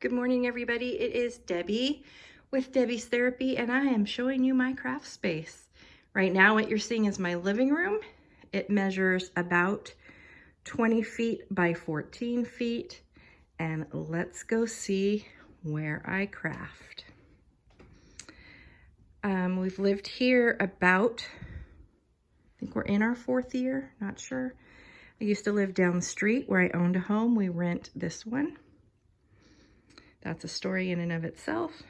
Good morning, everybody. It is Debbie with Debbie's Therapy, and I am showing you my craft space. Right now, what you're seeing is my living room. It measures about 20 feet by 14 feet, and let's go see where I craft. We've lived here about, I think we're in our 4th year, not sure. I used to live down the street where I owned a home. We rent this one. That's a story in and of itself.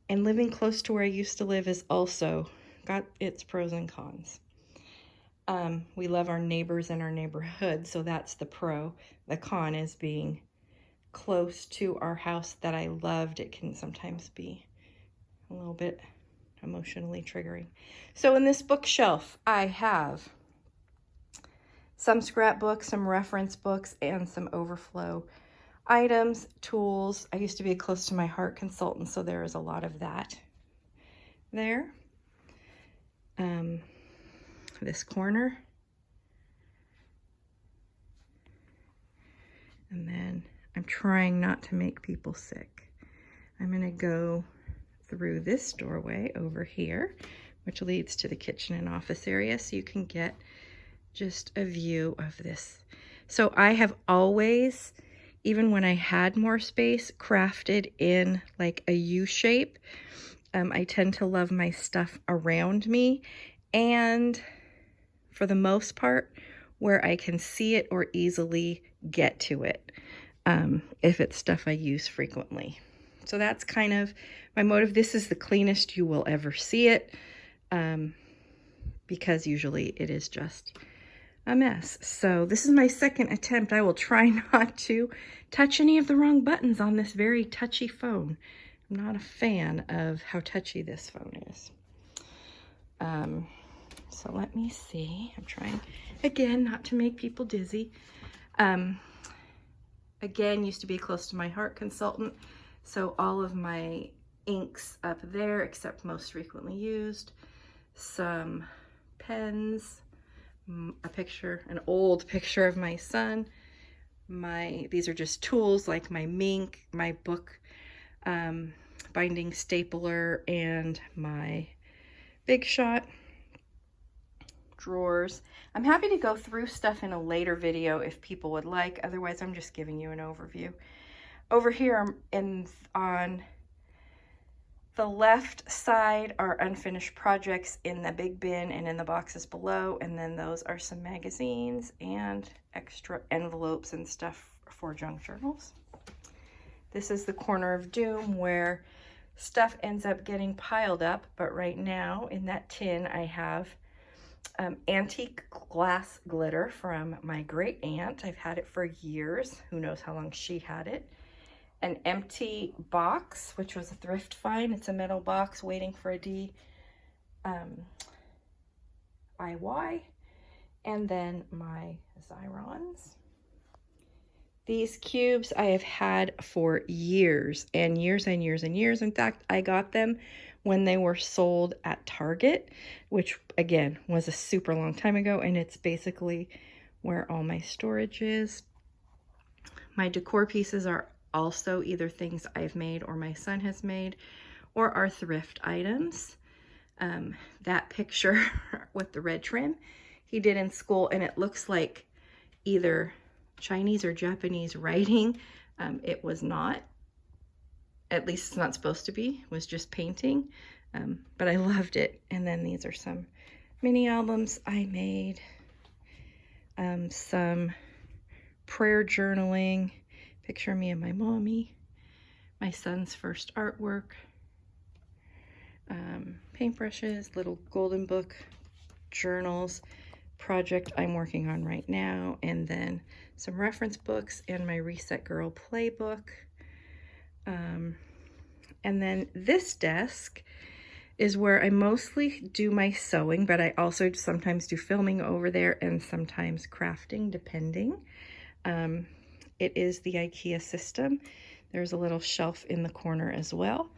And living close to where I used to live is also got its pros and cons. We love our neighbors and our neighborhood, so that's the pro. The con is being close to our house that I loved. It can sometimes be a little bit emotionally triggering. So in this bookshelf, I have some scrapbooks, some reference books, and some overflow items, tools. I used to be a close to my heart consultant, so there is a lot of that there. This corner. And then I'm trying not to make people sick. I'm going to go through this doorway over here, which leads to the kitchen and office area, so you can get just a view of this. So I have always, even when I had more space, crafted in like a U shape. I tend to love my stuff around me, and for the most part, where I can see it or easily get to it, if it's stuff I use frequently. So that's kind of my motive. This is the cleanest you will ever see it, because usually it is just a mess. So this is my second attempt. I will try not to touch any of the wrong buttons on this very touchy phone. I'm not a fan of how touchy this phone is. So let me see. I'm trying, again, not to make people dizzy. Again, used to be close to my heart consultant, so all of my inks up there, except most frequently used. Some pens, a picture, an old picture of my son. These are just tools like my Mink, my book binding stapler, and my Big Shot. Drawers. I'm happy to go through stuff in a later video if people would like. Otherwise, I'm just giving you an overview. Over here on the left side are unfinished projects in the big bin and in the boxes below, and then those are some magazines and extra envelopes and stuff for junk journals. This is the corner of doom where stuff ends up getting piled up, but right now in that tin I have antique glass glitter from my great aunt. I've had it for years. Who knows how long she had it. An empty box, which was a thrift find. It's a metal box waiting for a DIY. And then my Xyrons. These cubes I have had for years and years and years and years. In fact, I got them when they were sold at Target, which again was a super long time ago, and it's basically where all my storage is. My decor pieces are also either things I've made or my son has made, or are thrift items. That picture with the red trim he did in school, and it looks like either Chinese or Japanese writing. It was not. At least it's not supposed to be. It was just painting. But I loved it. And then these are some mini albums I made. Some prayer journaling. Picture of me and my mommy. My son's first artwork. Paintbrushes, little golden book journals. Project I'm working on right now. And then some reference books and my Reset Girl playbook. And then this desk is where I mostly do my sewing, but I also sometimes do filming over there and sometimes crafting, depending. It is the IKEA system. There's a little shelf in the corner as well.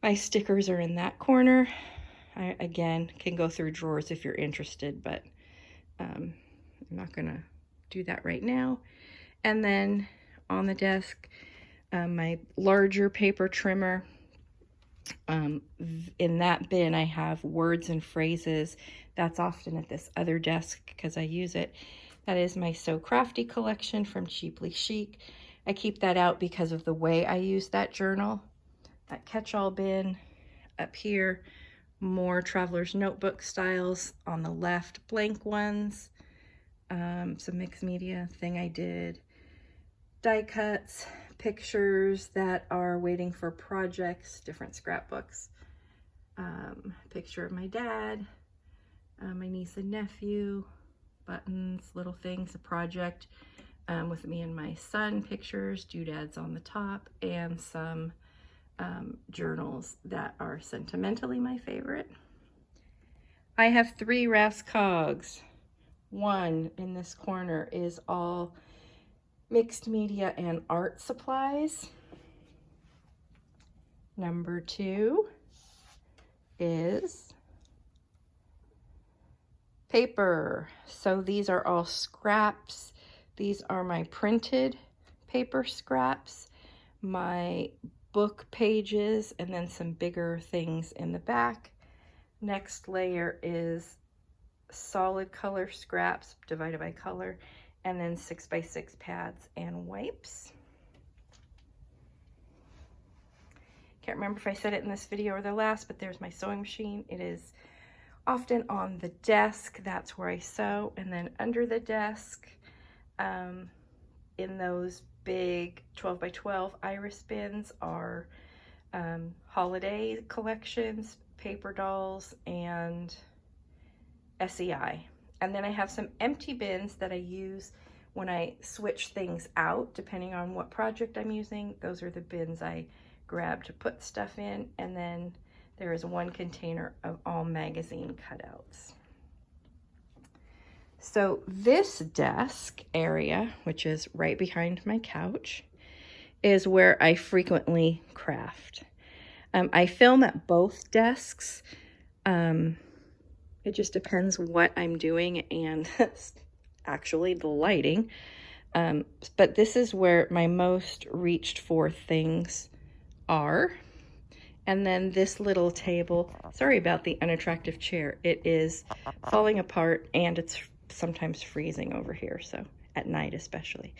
My stickers are in that corner. I, again, can go through drawers if you're interested, but I'm not gonna do that right now. And then on the desk. My larger paper trimmer. In that bin, I have words and phrases. That's often at this other desk because I use it. That is my So Crafty collection from Cheaply Chic. I keep that out because of the way I use that journal. That catch-all bin up here, more Traveler's Notebook styles on the left, blank ones, some mixed media thing I did, die cuts, pictures that are waiting for projects, different scrapbooks, picture of my dad, my niece and nephew, buttons, little things, a project with me and my son, pictures, doodads on the top, and some journals that are sentimentally my favorite. I have 3 Rascogs. One in this corner is all mixed media and art supplies. Number 2 is paper. So these are all scraps. These are my printed paper scraps, my book pages, and then some bigger things in the back. Next layer is solid color scraps divided by color, and then 6x6 pads and wipes. Can't remember if I said it in this video or the last, but there's my sewing machine. It is often on the desk. That's where I sew. And then under the desk, in those big 12x12 iris bins are holiday collections, paper dolls, and SEI. And then I have some empty bins that I use when I switch things out, depending on what project I'm using. Those are the bins I grab to put stuff in. And then there is one container of all magazine cutouts. So this desk area, which is right behind my couch, is where I frequently craft. I film at both desks. It just depends what I'm doing and actually the lighting. But this is where my most reached for things are. And then this little table, sorry about the unattractive chair. It is falling apart and it's sometimes freezing over here, so at night especially.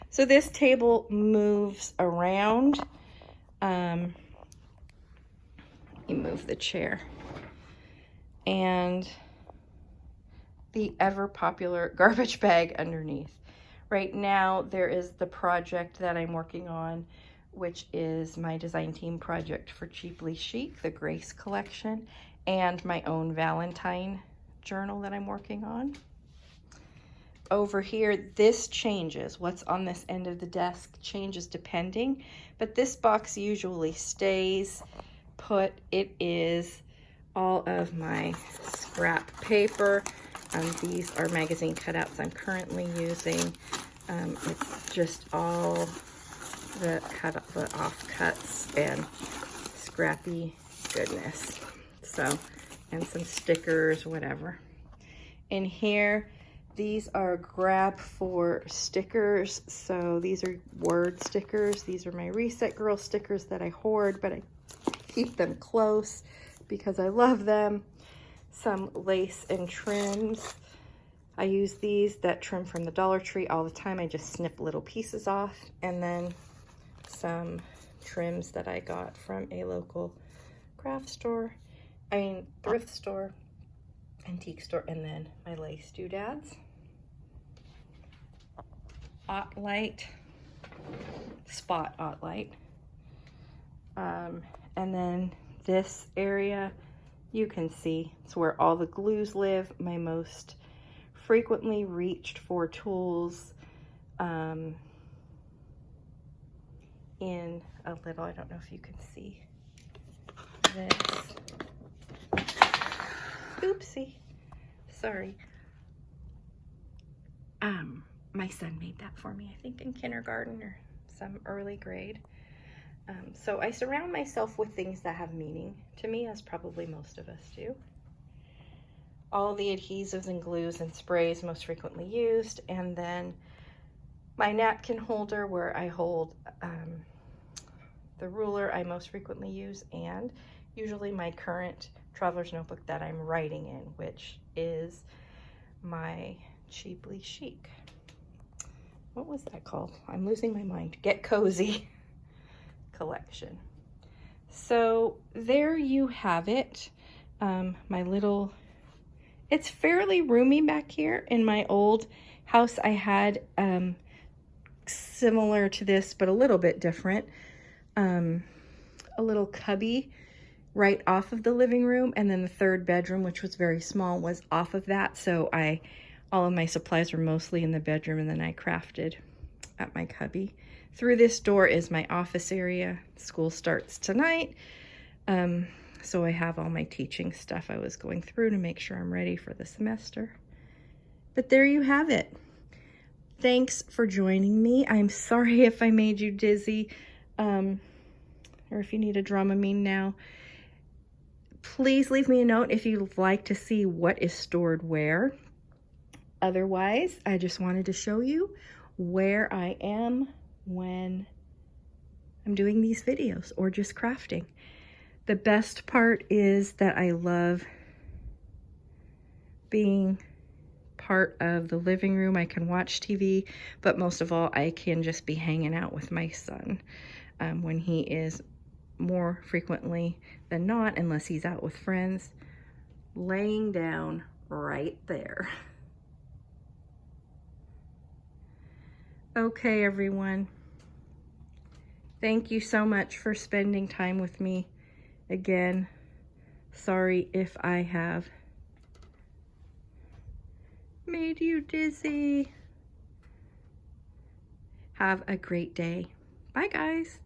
So this table moves around. You move the chair. And the ever popular garbage bag underneath. Right now there is the project that I'm working on, which is my design team project for Cheaply Chic, the Grace collection, and my own Valentine journal that I'm working on. Over here, this changes. What's on this end of the desk changes depending, but this box usually stays put. It is all of my scrap paper. These are magazine cutouts I'm currently using. It's just all the offcuts and scrappy goodness. So, and some stickers, whatever. In here, these are grab for stickers. So these are word stickers. These are my Reset Girl stickers that I hoard, but I keep them close because I love them. Some lace and trims. I use these that trim from the Dollar Tree all the time. I just snip little pieces off. And then some trims that I got from a local thrift store, antique store, and then my lace doodads. Light, spot light. And then this area, you can see it's where all the glues live. My most frequently reached for tools in a little, I don't know if you can see this. Oopsie, sorry. My son made that for me, I think in kindergarten or some early grade. So I surround myself with things that have meaning to me, as probably most of us do. All the adhesives and glues and sprays most frequently used, and then my napkin holder where I hold the ruler I most frequently use, and usually my current traveler's notebook that I'm writing in, which is my Cheaply Chic. What was that called? I'm losing my mind. Get Cozy collection. So there you have it. My little, it's fairly roomy back here. In my old house I had similar to this, but a little bit different. A little cubby right off of the living room, and then the third bedroom, which was very small, was off of that. So all of my supplies were mostly in the bedroom, and then I crafted at my cubby. Through this door is my office area. School starts tonight. So I have all my teaching stuff I was going through to make sure I'm ready for the semester. But there you have it. Thanks for joining me. I'm sorry if I made you dizzy, or if you need a Dramamine now. Please leave me a note if you'd like to see what is stored where. Otherwise, I just wanted to show you where I am when I'm doing these videos or just crafting. The best part is that I love being part of the living room. I can watch TV, but most of all, I can just be hanging out with my son when he is more frequently than not, unless he's out with friends, laying down right there. Okay, everyone. Thank you so much for spending time with me. Again, sorry if I have made you dizzy. Have a great day. Bye, guys.